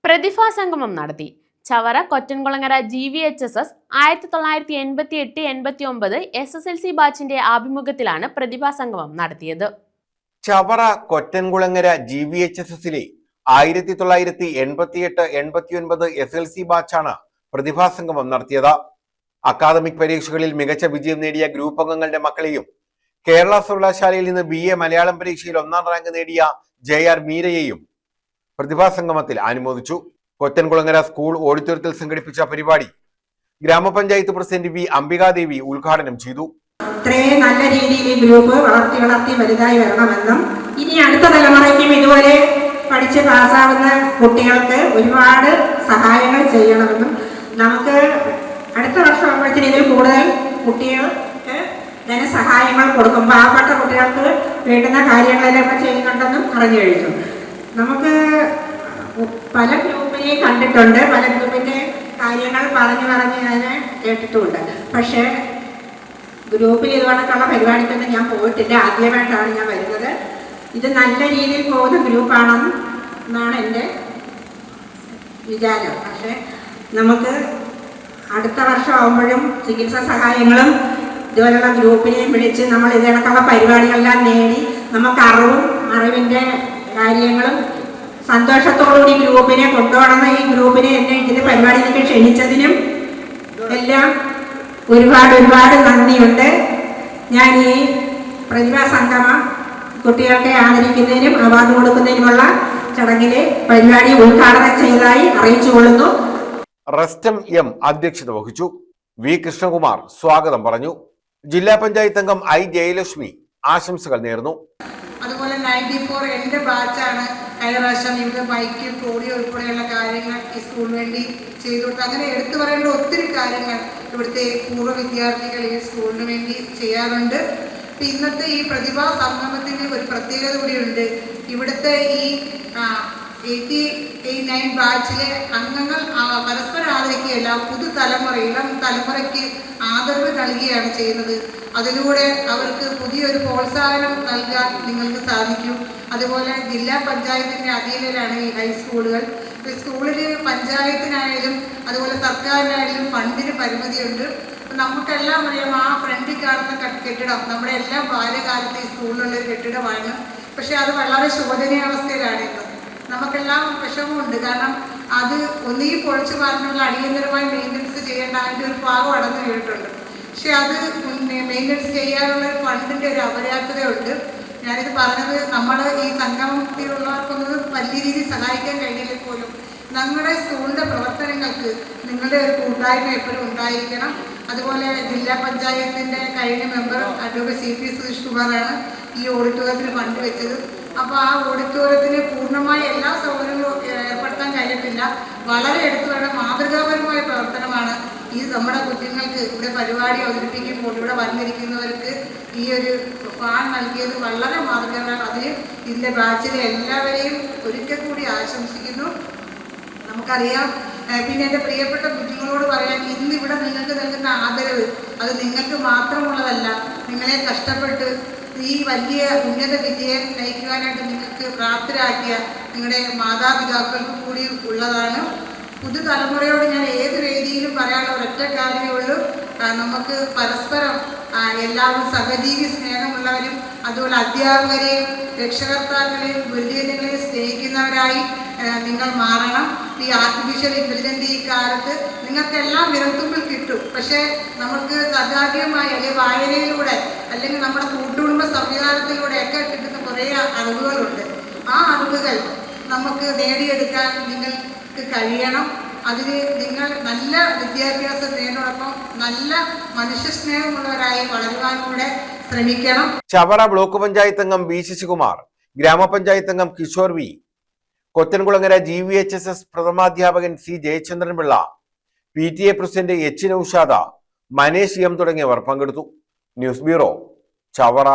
പ്രതിഭാസംഗമം നടത്തി. Chavara Kottankulangara GVHSS 1988-89 SSLC ബാച്ചിന്റെ ആഭിമുഖ്യത്തിലാണ് പ്രതിഭാസംഗമം നടത്തിയത്. ചവറ കൊറ്റൻകുളങ്ങര GVHSSലെ 1988-89 SSLC ബാച്ചാണ് പ്രതിഭാസംഗമം നടത്തിയത്. അക്കാദമിക് പരീക്ഷകളിൽ മികച്ച വിജയം നേടിയ ഗ്രൂപ്പ് അംഗങ്ങളുടെ മക്കളെയും കേരള സർവകലാശാലയിൽ നിന്ന് BA മലയാളം പരീക്ഷയിൽ 1ാം റാങ്ക് നേടിയ JR മീരയെയും പ്രതിഭാസംഗമത്തിൽ അനുമോദിച്ചു. കൊറ്റൻകുളങ്ങര സ്കൂൾ ഓഡിറ്റോറിയത്തിൽ സംഘടിപ്പിച്ച പരിപാടി ഗ്രാമപഞ്ചായത്ത് പ്രസിഡന്റ് V അംബികാദേവി ഉദ്ഘാടനം ചെയ്തു. ഇത്രയും നല്ല രീതിയിൽ ഈ ഗ്രൂപ്പ് വളർത്തി വലുതായി വരണമെന്നും ഇനി അടുത്ത തലമുറയ്ക്കും ഇതുപോലെ പഠിച്ച് പാസ്സാവുന്ന കുട്ടികൾക്ക് ഒരുപാട് സഹായങ്ങൾ ചെയ്യണമെന്നും നമുക്ക് അടുത്ത വർഷം ആകുമ്പോഴത്തേന് ഇതിൽ കൂടുതൽ കുട്ടികൾക്ക് ധനസഹായങ്ങൾ കൊടുക്കും. പാവപ്പെട്ട കുട്ടികൾക്ക് വേണ്ടുന്ന കാര്യങ്ങളെല്ലാം ചെയ്യുന്നുണ്ടെന്നും അറിഞ്ഞു കഴിഞ്ഞു. നമുക്ക് പല ഗ്രൂപ്പിനെയും കണ്ടിട്ടുണ്ട്, പല ഗ്രൂപ്പിൻ്റെ കാര്യങ്ങൾ പറഞ്ഞ് ഞാൻ കേട്ടിട്ടുമുണ്ട്. പക്ഷേ ഗ്രൂപ്പിൽ ഇതുകൊണ്ടൊക്കെയുള്ള പരിപാടിക്കൊന്നും ഞാൻ പോയിട്ടില്ല, ആദ്യമായിട്ടാണ് ഞാൻ വരുന്നത്. ഇത് നല്ല രീതിയിൽ പോകുന്ന ഗ്രൂപ്പാണെന്നാണ് എൻ്റെ വിചാരം. പക്ഷേ നമുക്ക് അടുത്ത വർഷം ആകുമ്പോഴും ചികിത്സാ സഹായങ്ങളും ഇതുപോലുള്ള ഗ്രൂപ്പിനെയും വിളിച്ച് നമ്മൾ ഇതിനൊക്കെയുള്ള പരിപാടികളെല്ലാം നേടി നമുക്ക് അറിവിൻ്റെ കാര്യങ്ങളും സന്തോഷത്തോടുകൂടി ഗ്രൂപ്പിനെ കൊണ്ടുപോകണമെന്ന് ഈ ഗ്രൂപ്പിനെ എന്നെ ഇതിൻ്റെ പരിപാടിയിലേക്ക് ക്ഷണിച്ചതിനും എല്ലാം ഒരുപാട് നന്ദിയുണ്ട്. ഞാൻ ഈ പ്രതിഭാസംഗമം കുട്ടികൾക്ക് ആദരിക്കുന്നതിനും അവാർഡ് കൊടുക്കുന്നതിനുമുള്ള ചടങ്ങിലെ പരിപാടി ഉദ്ഘാടനം ചെയ്തതായി അറിയിച്ചുകൊള്ളുന്നു. റസ്റ്റം M അധ്യക്ഷത വഹിച്ചു. V കൃഷ്ണകുമാർ സ്വാഗതം പറഞ്ഞു. ജില്ലാ പഞ്ചായത്ത് അംഗം I ജയലക്ഷ്മി ആശംസകൾ നേർന്നു. അതുപോലെ 94 എൻ്റെ ബാച്ചാണ്. കഴിഞ്ഞ പ്രാവശ്യം ഇവിടെ ബൈക്ക് പോളിയോ ഉൾപ്പെടെയുള്ള കാര്യങ്ങൾ ഈ സ്കൂളിന് വേണ്ടി ചെയ്തു കൊടുത്തു. അങ്ങനെ എടുത്തു പറയേണ്ട ഒത്തിരി കാര്യങ്ങൾ ഇവിടുത്തെ പൂർവ്വ വിദ്യാർത്ഥികൾ ഈ സ്കൂളിന് വേണ്ടി ചെയ്യാറുണ്ട്. ഇന്നത്തെ ഈ പ്രതിഭാ സംഗമത്തിന് ഒരു പ്രത്യേകത കൂടിയുണ്ട്. ഇവിടുത്തെ ഈ 89 ബാച്ചിലെ അംഗങ്ങൾ പരസ്പരം ആദരിക്കുകയല്ല, പുതുതലമുറ ഇളം തലമുറയ്ക്ക് ആദരവ് നൽകുകയാണ് ചെയ്യുന്നത്. അതിലൂടെ അവർക്ക് പുതിയൊരു പ്രോത്സാഹനം നൽകാൻ നിങ്ങൾക്ക് സാധിക്കും. അതുപോലെ ജില്ലാ പഞ്ചായത്തിൻ്റെ അധീനയിലാണ് ഈ ഹൈസ്കൂളുകൾ. സ്കൂളിൽ പഞ്ചായത്തിനായാലും അതുപോലെ സർക്കാരിനായാലും ഫണ്ടിന് പരിമിതിയുണ്ട്. നമുക്കെല്ലാം അറിയാം, ആ ഫ്രണ്ടിൽ കാണുന്ന കെട്ടിടം നമ്മുടെ എല്ലാം ബാല്യകാലത്ത് ഈ സ്കൂളിലുള്ള കെട്ടിടമാണ്. പക്ഷെ അത് വളരെ ശോചനീയാവസ്ഥയിലാണ് ഇന്ന്. നമുക്കെല്ലാം വിഷമമുണ്ട്. കാരണം അത് ഒന്നുകിൽ പൊളിച്ചു മാറാനുള്ള അടിയന്തരമായി മെയിൻ്റനൻസ് ചെയ്യേണ്ട അതിൻ്റെ ഒരു ഭാഗം അടന്നു വീണിട്ടുണ്ട്. പക്ഷെ അത് മെയിൻ്റനൻസ് ചെയ്യാനുള്ള ഫണ്ടിൻ്റെ ഒരു അപര്യാപ്തതയുണ്ട്. ഞാനിത് പറഞ്ഞത് നമ്മൾ ഈ സംഗമത്തിലുള്ളവർക്കൊന്നും വലിയ രീതിയിൽ സഹായിക്കാൻ കഴിഞ്ഞില്ലെങ്കിൽ പോലും ഞങ്ങളുടെ സ്കൂളിൻ്റെ പ്രവർത്തനങ്ങൾക്ക് നിങ്ങളുടെ ഒരു കൂട്ടായ്മ എപ്പോഴും ഉണ്ടായിരിക്കണം. അതുപോലെ ജില്ലാ പഞ്ചായത്തിൻ്റെ കഴിഞ്ഞ മെമ്പർ അഡ്വക്കേറ്റ് CP സുധീഷ് കുമാറാണ് ഈ ഓഡിറ്റോറിയത്തിന് ഫണ്ട് വെച്ചത്. അപ്പോൾ ആ ഓഡിറ്റോറിയത്തിന് പൂർണ്ണമായി എല്ലാ സൗകര്യങ്ങളും ഏർപ്പെടുത്താൻ കഴിഞ്ഞിട്ടില്ല. വളരെ എടുത്തു വേണ്ട മാതൃകാപരമായ പ്രവർത്തനമാണ് ഈ നമ്മുടെ കുഞ്ഞുങ്ങൾക്ക് ഇവിടെ പരിപാടി അവതരിപ്പിക്കുമ്പോൾ ഇവിടെ വന്നിരിക്കുന്നവർക്ക് ഈ ഒരു ഫാൻ നൽകിയത് വളരെ മാതൃകയാണ്. അതിന് ഇതിൻ്റെ ബാച്ചിലെ എല്ലാവരെയും ഒരിക്കൽ കൂടി ആശംസിക്കുന്നു. നമുക്കറിയാം, പിന്നെ എൻ്റെ പ്രിയപ്പെട്ട കുഞ്ഞുങ്ങളോട് പറയാൻ, ഇന്നിവിടെ നിങ്ങൾക്ക് നൽകുന്ന ആദരവ് അത് നിങ്ങൾക്ക് മാത്രമുള്ളതല്ല. നിങ്ങളെ കഷ്ടപ്പെട്ട് ഈ വലിയ ഉന്നത വിജയം നയിക്കുവാനായിട്ട് നിങ്ങൾക്ക് പ്രാപ്തരാക്കിയ നിങ്ങളുടെ മാതാപിതാക്കൾക്ക് കൂടി ഉള്ളതാണ്. പുതുതലമുറയോട് ഞാൻ ഏത് വേദിയിലും പറയാനുള്ള ഒരൊറ്റ കാര്യമേ ഉള്ളൂ, നമുക്ക് പരസ്പരം എല്ലാവരും സഹജീവി സ്നേഹമുള്ളവരും അതുപോലെ അധ്യാപകരെയും രക്ഷകർത്താക്കളെയും ഗുരുജനങ്ങളെയും സ്നേഹിക്കുന്നവരായി നിങ്ങൾ മാറണം. ഈ ആർട്ടിഫിഷ്യൽ ഇൻ്റലിജൻസ് ഈ കാലത്ത് നിങ്ങൾക്കെല്ലാം വിരൽത്തുമ്പിൽ കിട്ടും. പക്ഷേ നമുക്ക് സജാതീയമായി അല്ലെങ്കിൽ വായനയിലൂടെ അല്ലെങ്കിൽ നമ്മുടെ കൂട്ടുകുടുംബ സംവിധാനത്തിലൂടെയൊക്കെ കിട്ടുന്ന കുറേ അറിവുകളുണ്ട്. ആ അറിവുകൾ നമുക്ക് നേടിയെടുക്കാൻ നിങ്ങൾക്ക് കഴിയണം. അതിന് നിങ്ങൾ നല്ല വിദ്യാഭ്യാസം നേടിനോടൊപ്പം നല്ല മനുഷ്യസ്നേഹമുള്ളവരായി വളരുവാൻ കൂടെ ശ്രമിക്കണം. ചവറ ബ്ലോക്ക് പഞ്ചായത്ത് അംഗം B ശശികുമാർ, ഗ്രാമപഞ്ചായത്ത് അംഗം കിഷോർ V, കൊറ്റൻകുളങ്ങര GVHSS പ്രഥമാധ്യാപകൻ C Jayachandran Pillai, PTA president H Noushad, Manesh M തുടങ്ങിയവർ പങ്കെടുത്തു. News bureau, Chavara.